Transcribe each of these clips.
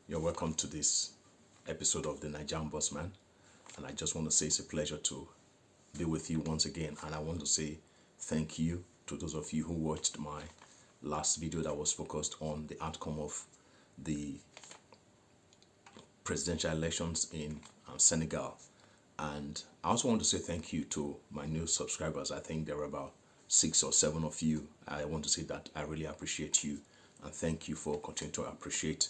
You're welcome to this episode of the Nigerian Bossman. And I just want to say it's a pleasure to be with you once again. And I want to say thank you to those of you who watched my last video that was focused on the outcome of the presidential elections in Senegal. And I also want to say thank you to my new subscribers. I think there are about 6 or 7 of you. I want to say that I really appreciate you and thank you for continuing to appreciate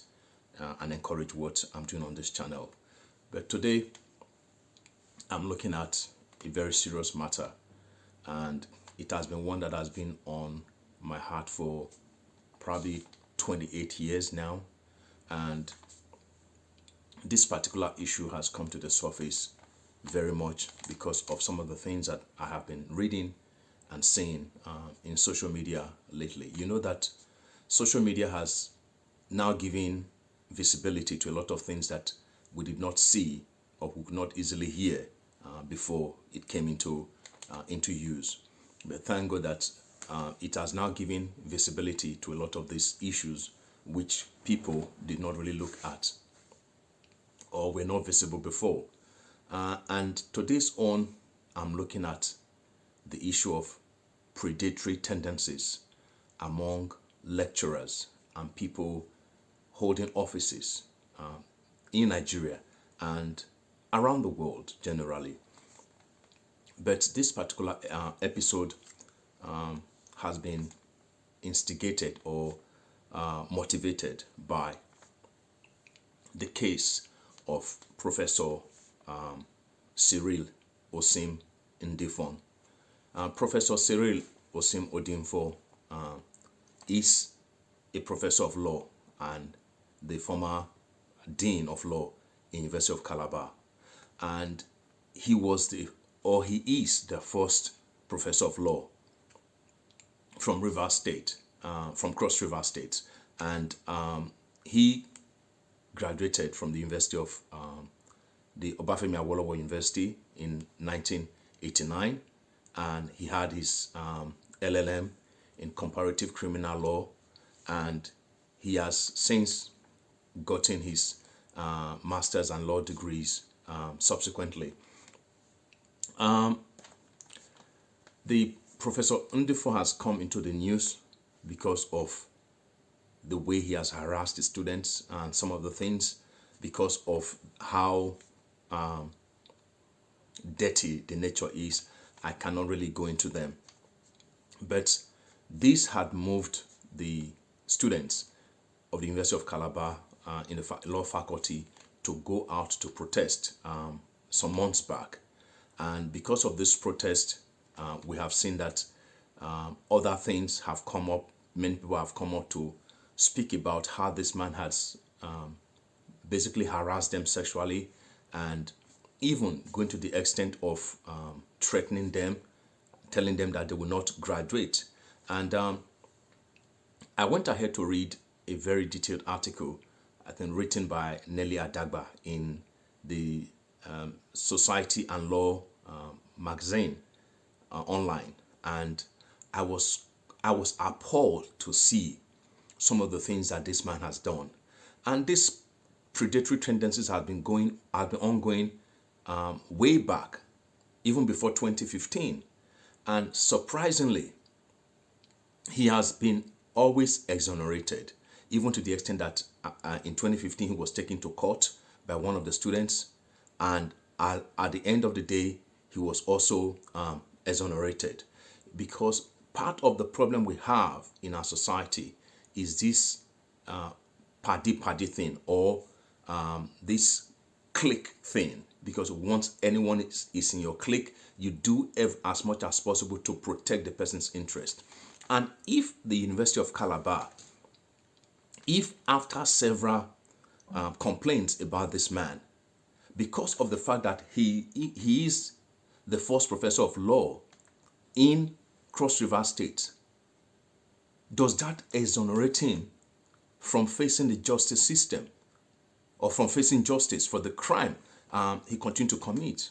and encourage what I'm doing on this channel. But today, I'm looking at a very serious matter, and it has been one that has been on my heart for probably 28 years now. And this particular issue has come to the surface very much because of some of the things that I have been reading and seeing in social media lately. You know that social media has now given visibility to a lot of things that we did not see or we could not easily hear before it came into use. But thank God that it has now given visibility to a lot of these issues which people did not really look at or were not visible before. And to this on, I'm looking at the issue of predatory tendencies among lecturers and people holding offices in Nigeria and around the world generally. But this particular episode has been instigated or motivated by the case of Professor Cyril Ndifon. Professor Cyril Ndifon is a professor of law and the former dean of law in University of Calabar, and he is the first professor of law from Rivers State, from Cross River State, and he graduated from the University of the Obafemi Awolowo University in 1989, and he had his LLM in comparative criminal law, and he has since gotten his master's and law degrees subsequently. The Professor Ndifon has come into the news because of the way he has harassed the students and some of the things, because of how dirty the nature is. I cannot really go into them. But this had moved the students of the University of Calabar in the law faculty to go out to protest some months back. And because of this protest, we have seen that other things have come up. Many people have come up to speak about how this man has basically harassed them sexually and even going to the extent of threatening them, telling them that they will not graduate. And I went ahead to read a very detailed article, I think written by Nelly Adagba in the Society and Law magazine online, and I was appalled to see some of the things that this man has done. And these predatory tendencies have been ongoing way back, even before 2015. And surprisingly, he has been always exonerated, even to the extent that in 2015 he was taken to court by one of the students, and at the end of the day he was also exonerated. Because part of the problem we have in our society is this paddy thing, or this clique thing. Because once anyone is in your clique, you do as much as possible to protect the person's interest. And if the University of Calabar, if after several complaints about this man, because of the fact that he is the first professor of law in Cross River State, does that exonerate him from facing the justice system or from facing justice for the crime he continued to commit?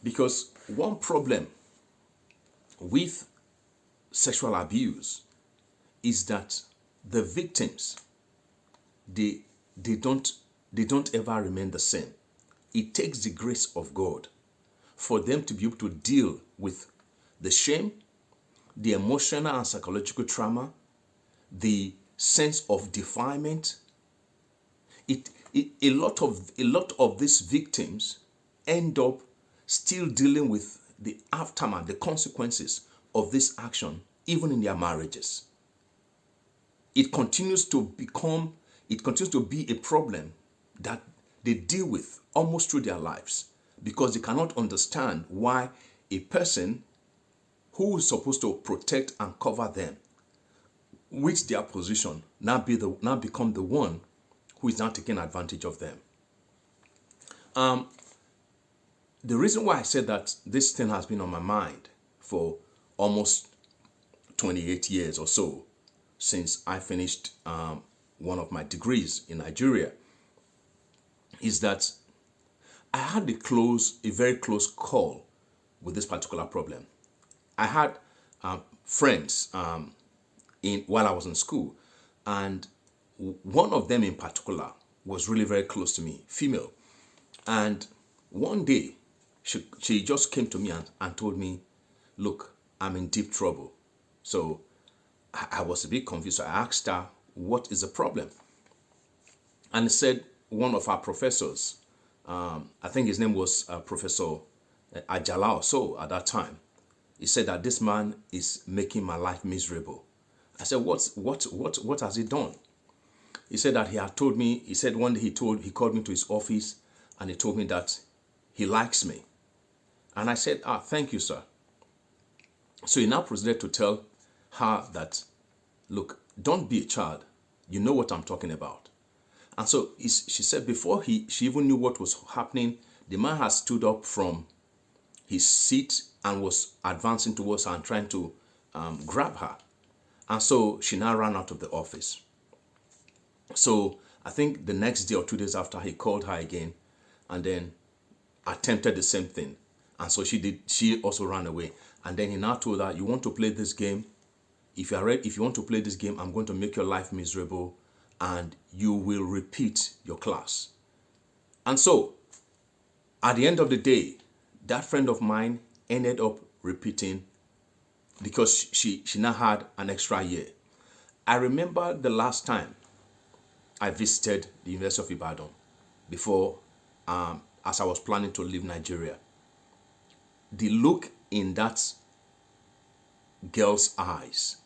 Because one problem with sexual abuse is that the victims, they they don't ever remain the same. It takes the grace of God for them to be able to deal with the shame, the emotional and psychological trauma, the sense of defilement. A lot of these victims end up still dealing with the aftermath, the consequences of this action, even in their marriages. It continues to be a problem that they deal with almost through their lives, because they cannot understand why a person who is supposed to protect and cover them with their position now become the one who is now taking advantage of them. The reason why I said that this thing has been on my mind for almost 28 years or so, since I finished one of my degrees in Nigeria, is that I had a very close call with this particular problem. I had friends while I was in school, and one of them in particular was really very close to me, female. And one day, she just came to me and told me, look, I'm in deep trouble. So I was a bit confused. So I asked her, what is the problem? And he said, one of our professors, I think his name was Professor Ajala or so at that time, he said that this man is making my life miserable. I said, what has he done? He said that he had told me, he said one day he called me to his office and he told me that he likes me. And I said, thank you, sir. So he now proceeded to tell her that, look, don't be a child. You know what I'm talking about. And so she said before she even knew what was happening, the man had stood up from his seat and was advancing towards her and trying to grab her. And so she now ran out of the office. So I think the next day or 2 days after, he called her again and then attempted the same thing. And so she also ran away. And then he now told her, you want to play this game? If you want to play this game, I'm going to make your life miserable and you will repeat your class. And so at the end of the day, that friend of mine ended up repeating because she now had an extra year. I remember the last time I visited the University of Ibadan before, as I was planning to leave Nigeria. The look in that girl's eyes,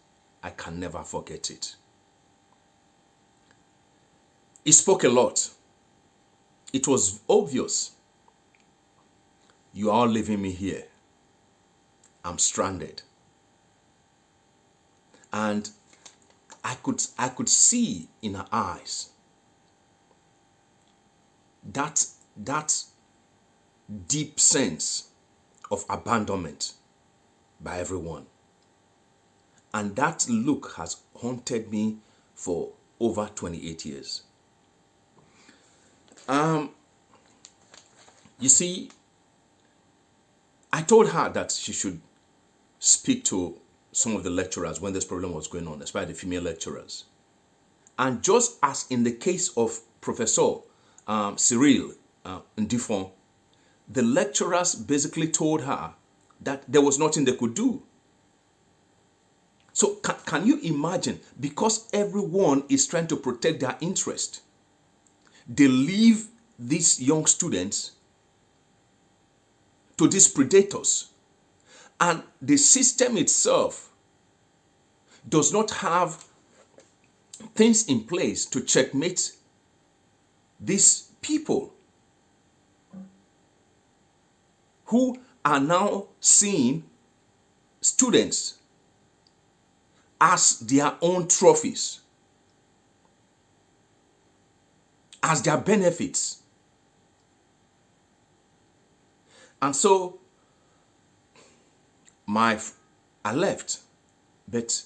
I can never forget it. He spoke a lot. It was obvious. You are leaving me here. I'm stranded. And I could see in her eyes that deep sense of abandonment by everyone. And that look has haunted me for over 28 years. You see, I told her that she should speak to some of the lecturers when this problem was going on, especially the female lecturers. And just as in the case of Professor Cyril Ndifon, the lecturers basically told her that there was nothing they could do. So can you imagine, because everyone is trying to protect their interest, they leave these young students to these predators. And the system itself does not have things in place to checkmate these people who are now seeing students as their own trophies, as their benefits. And so I left, but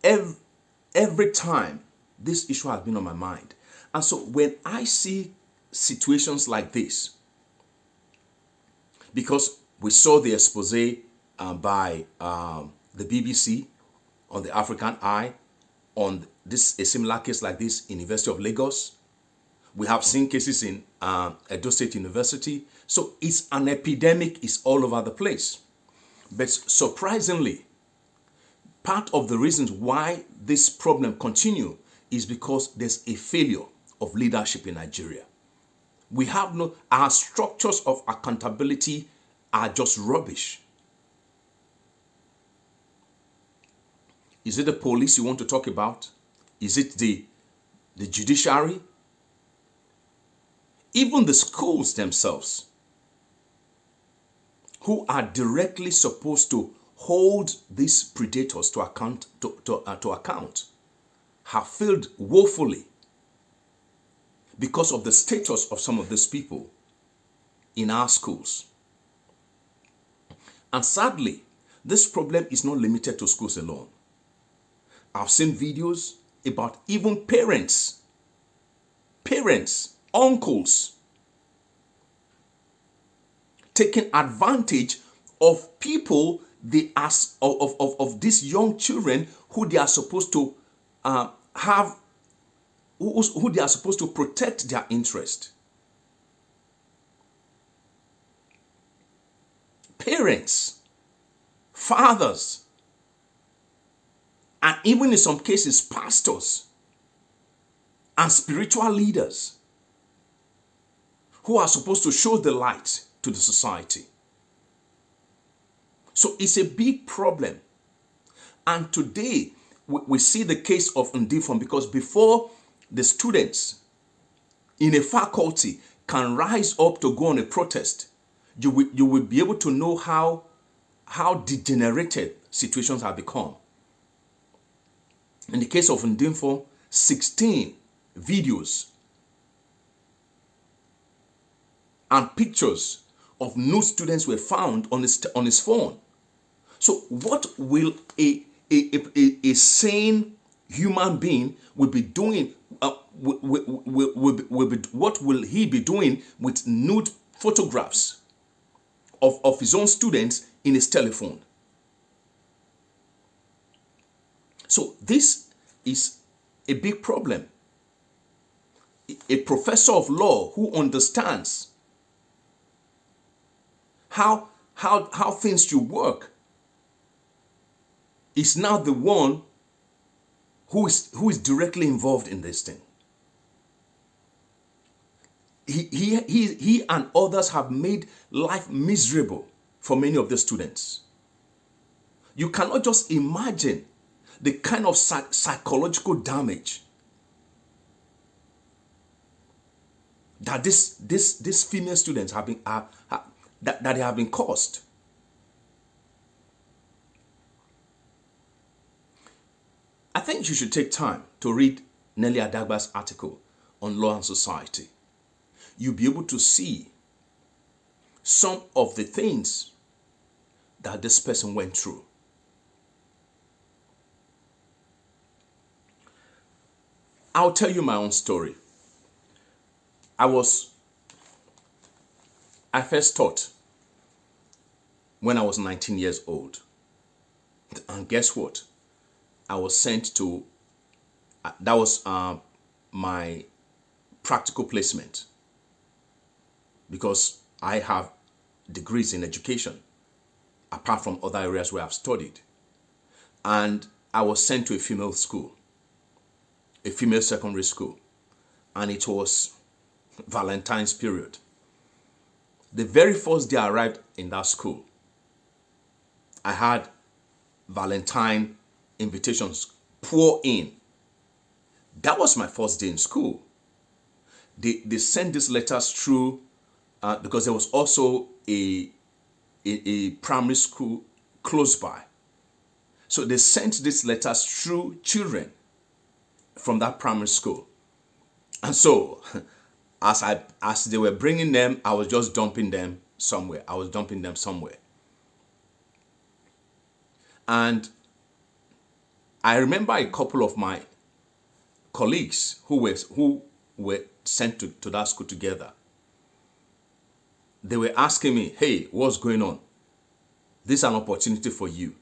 every time this issue has been on my mind. And so when I see situations like this, because we saw the expose by the BBC on the African Eye on a similar case like this in University of Lagos, We have seen cases in Edo State University. So it's an epidemic, it's all over the place. But surprisingly, part of the reasons why this problem continue is because there's a failure of leadership in Nigeria. We have our structures of accountability are just rubbish. Is it the police you want to talk about? Is it the judiciary? Even the schools themselves, who are directly supposed to hold these predators to account, have failed woefully because of the status of some of these people in our schools. And sadly, this problem is not limited to schools alone. I've seen videos about even parents, uncles, taking advantage of people of these young children who they are supposed to who they are supposed to protect their interest. Parents, fathers, and even in some cases pastors and spiritual leaders who are supposed to show the light to the society. So it's a big problem. And today we see the case of Ndifon, because before the students in a faculty can rise up to go on a protest, you will be able to know how degenerated situations have become. In the case of Ndifon, 16 videos and pictures of nude students were found on his phone. So what will a sane human being will be doing? What will he be doing with nude photographs of his own students in his telephone? So this is a big problem. A professor of law who understands how things should work is now the one who is directly involved in this thing. He and others have made life miserable for many of the students. You cannot just imagine the kind of psychological damage that these female students have been that they have been caused. I think you should take time to read Nelly Adagba's article on law and society. You'll be able to see some of the things that this person went through. I'll tell you my own story. I first taught when I was 19 years old. And guess what? I was sent to, that was my practical placement, because I have degrees in education, apart from other areas where I've studied. And I was sent to a female school, a female secondary school, and it was Valentine's period. The very first day I arrived in that school, I had Valentine invitations pour in. That was my first day in school. They sent these letters through because there was also a primary school close by. So they sent these letters through children from that primary school. And so as they were bringing them, I was just dumping them somewhere. And I remember a couple of my colleagues who were sent to that school together. They were asking me, hey, what's going on? This is an opportunity for you.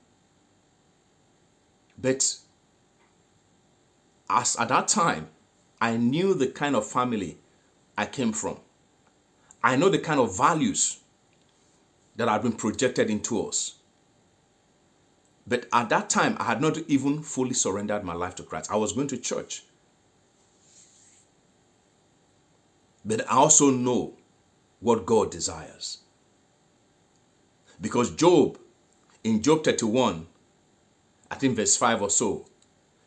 But at that time, I knew the kind of family I came from. I know the kind of values that have been projected into us. But at that time, I had not even fully surrendered my life to Christ. I was going to church. But I also know what God desires. Because Job, in Job 31, I think verse 5 or so,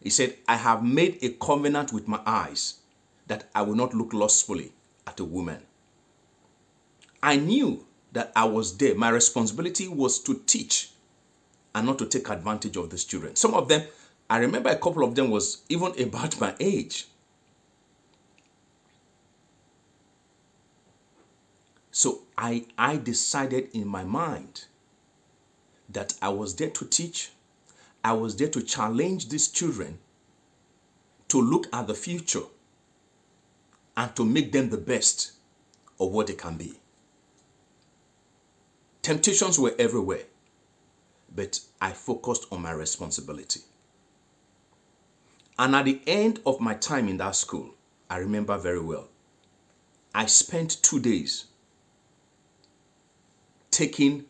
he said, I have made a covenant with my eyes that I will not look lustfully at a woman. I knew that I was there. My responsibility was to teach and not to take advantage of these children. Some of them, I remember a couple of them was even about my age. So I decided in my mind that I was there to teach. I was there to challenge these children to look at the future and to make them the best of what they can be. Temptations were everywhere, but I focused on my responsibility. And at the end of my time in that school, I remember very well, I spent 2 days taking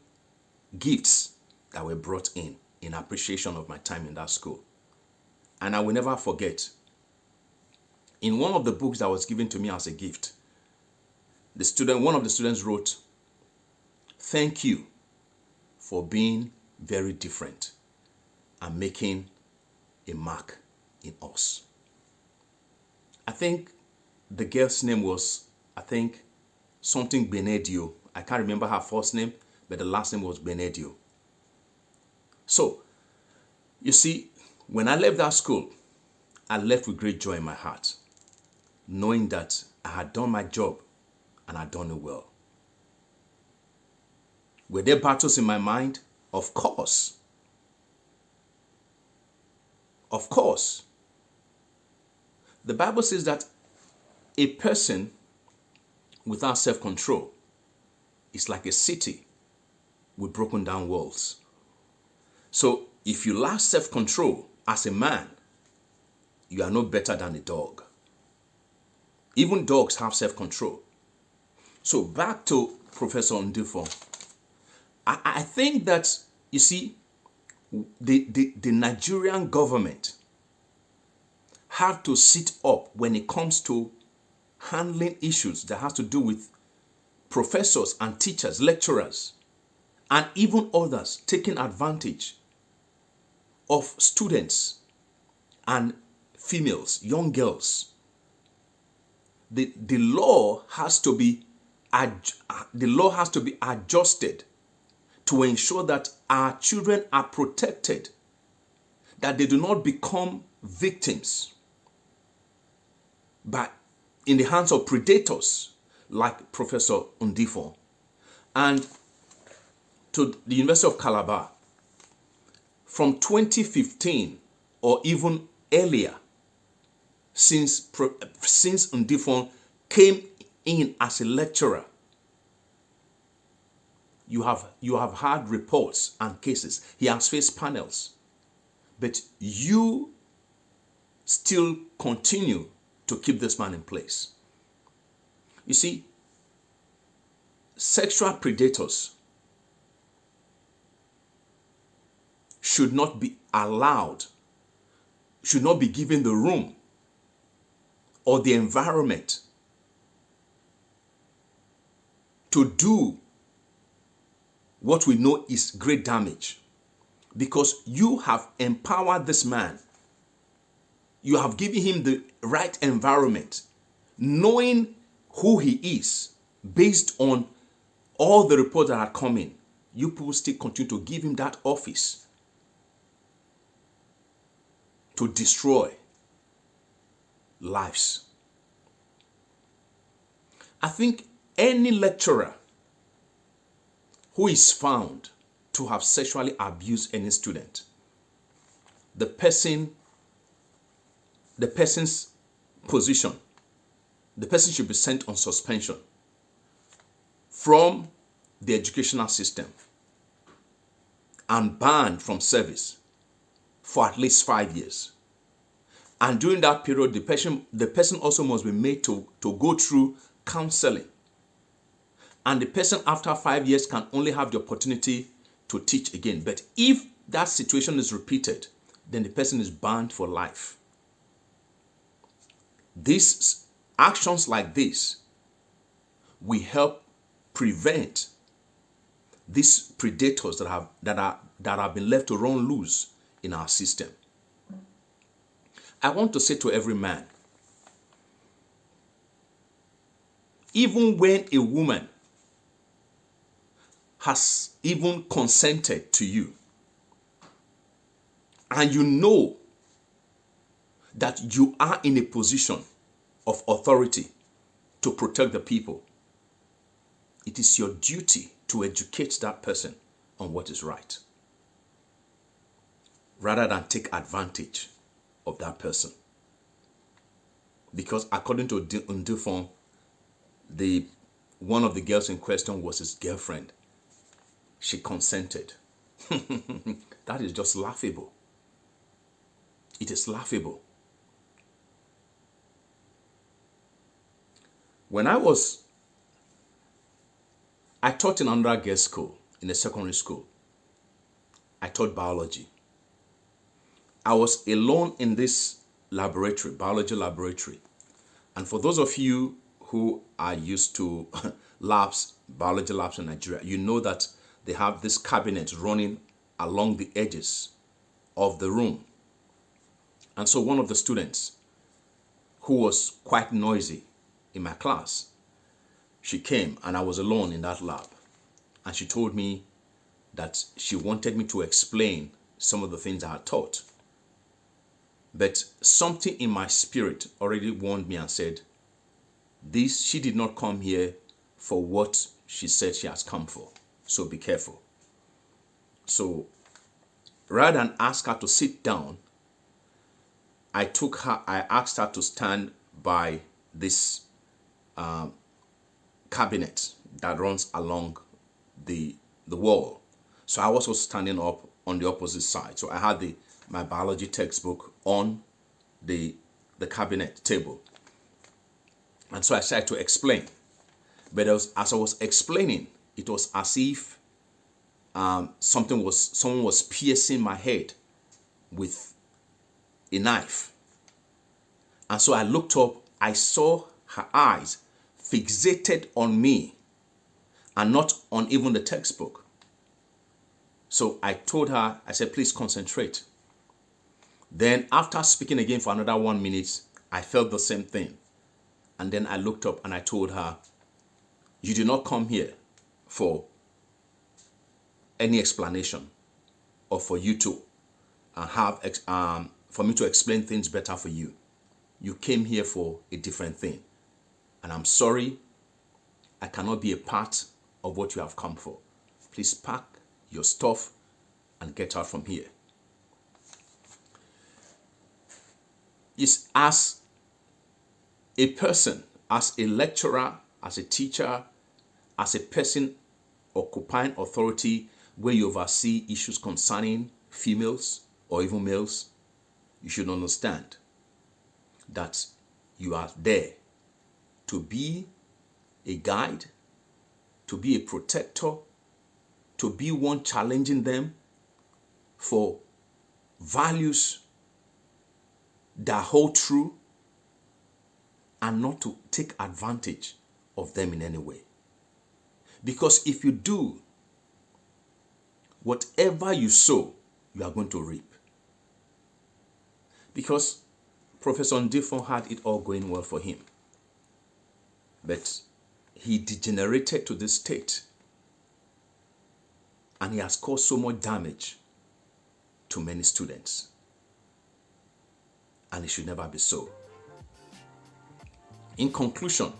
gifts that were brought in appreciation of my time in that school. And I will never forget, in one of the books that was given to me as a gift, one of the students wrote, "Thank you for being very different and making a mark in us." I think the girl's name was, something Benedio. I can't remember her first name, but the last name was Benedio. So, you see, when I left that school, I left with great joy in my heart, knowing that I had done my job and I'd done it well. Were there battles in my mind? Of course. Of course. The Bible says that a person without self-control is like a city with broken down walls. So if you lack self-control as a man, you are no better than a dog. Even dogs have self-control. So back to Professor Ndifon. I think that, you see, the Nigerian government have to sit up when it comes to handling issues that has to do with professors and teachers, lecturers, and even others taking advantage of students and females, young girls. The law has to be adjusted to ensure that our children are protected, that they do not become victims in the hands of predators like Professor Ndifon. And to the University of Calabar, from 2015 or even earlier, since Ndifon came in as a lecturer, you have had reports and cases. He has faced panels. But you still continue to keep this man in place. You see, sexual predators should not be allowed, should not be given the room or the environment to do what we know is great damage, because you have empowered this man. You have given him the right environment, knowing who he is based on all the reports that are coming. You people still continue to give him that office to destroy lives. I think any lecturer who is found to have sexually abused any student, the person's position, the person should be sent on suspension from the educational system and banned from service for at least 5 years. And during that period, the person also must be made to go through counseling. And the person after 5 years can only have the opportunity to teach again. But if that situation is repeated, then the person is banned for life. These actions like this will help prevent these predators that have been left to run loose in our system. I want to say to every man, even when a woman has even consented to you, and you know that you are in a position of authority to protect the people, it is your duty to educate that person on what is right, rather than take advantage of that person. Because according to Ndifon, one of the girls in question was his girlfriend. She consented. That is just laughable. It is laughable. When I taught in undergrad school, in a secondary school. I taught biology. I was alone in this laboratory, biology laboratory. And for those of you who are used to labs, biology labs in Nigeria, you know that they have this cabinet running along the edges of the room. And so one of the students, who was quite noisy in my class, she came and I was alone in that lab. And she told me that she wanted me to explain some of the things I had taught. But something in my spirit already warned me and said, she did not come here for what she said she has come for. So be careful. So rather than ask her to sit down, I asked her to stand by this cabinet that runs along the wall. So I was also standing up on the opposite side. So I had my biology textbook on the cabinet table. And so I started to explain. But as I was explaining, it was as if someone was piercing my head with a knife. And so I looked up, I saw her eyes fixated on me and not on even the textbook. So I told her, I said, please concentrate. Then after speaking again for another 1 minute, I felt the same thing. And then I looked up and I told her, you did not come here for any explanation or for you to for me to explain things better for you. You came here for a different thing. And I'm sorry, I cannot be a part of what you have come for. Please pack your stuff and get out from here. It's as a person, as a lecturer, as a teacher, as a person occupying authority where you oversee issues concerning females or even males, you should understand that you are there to be a guide, to be a protector, to be one challenging them for values that hold true, and not to take advantage of them in any way. Because if you do, whatever you sow, you are going to reap. Because Professor Ndifon had it all going well for him. But he degenerated to this state. And he has caused so much damage to many students. And it should never be so. In conclusion,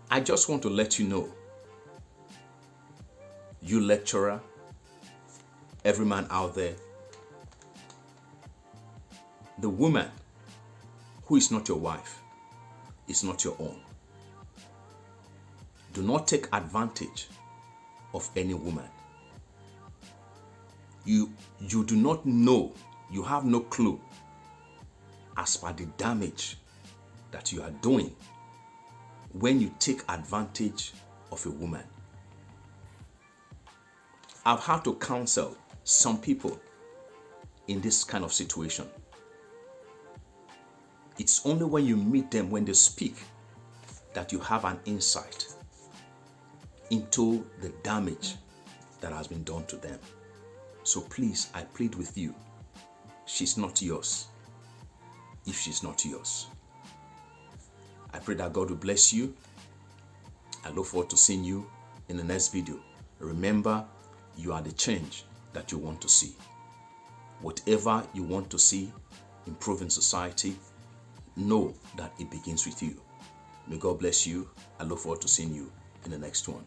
I just want to let you know, you lecturer, every man out there, the woman who is not your wife is not your own. Do not take advantage of any woman. You do not know, you have no clue as per the damage that you are doing when you take advantage of a woman. I've had to counsel some people in this kind of situation. It's only when you meet them, when they speak, that you have an insight into the damage that has been done to them. So please, I plead with you, she's not yours if she's not yours. I pray that God will bless you. I look forward to seeing you in the next video. Remember, you are the change that you want to see. Whatever you want to see improve in society, know that it begins with you. May God bless you. I look forward to seeing you in the next one.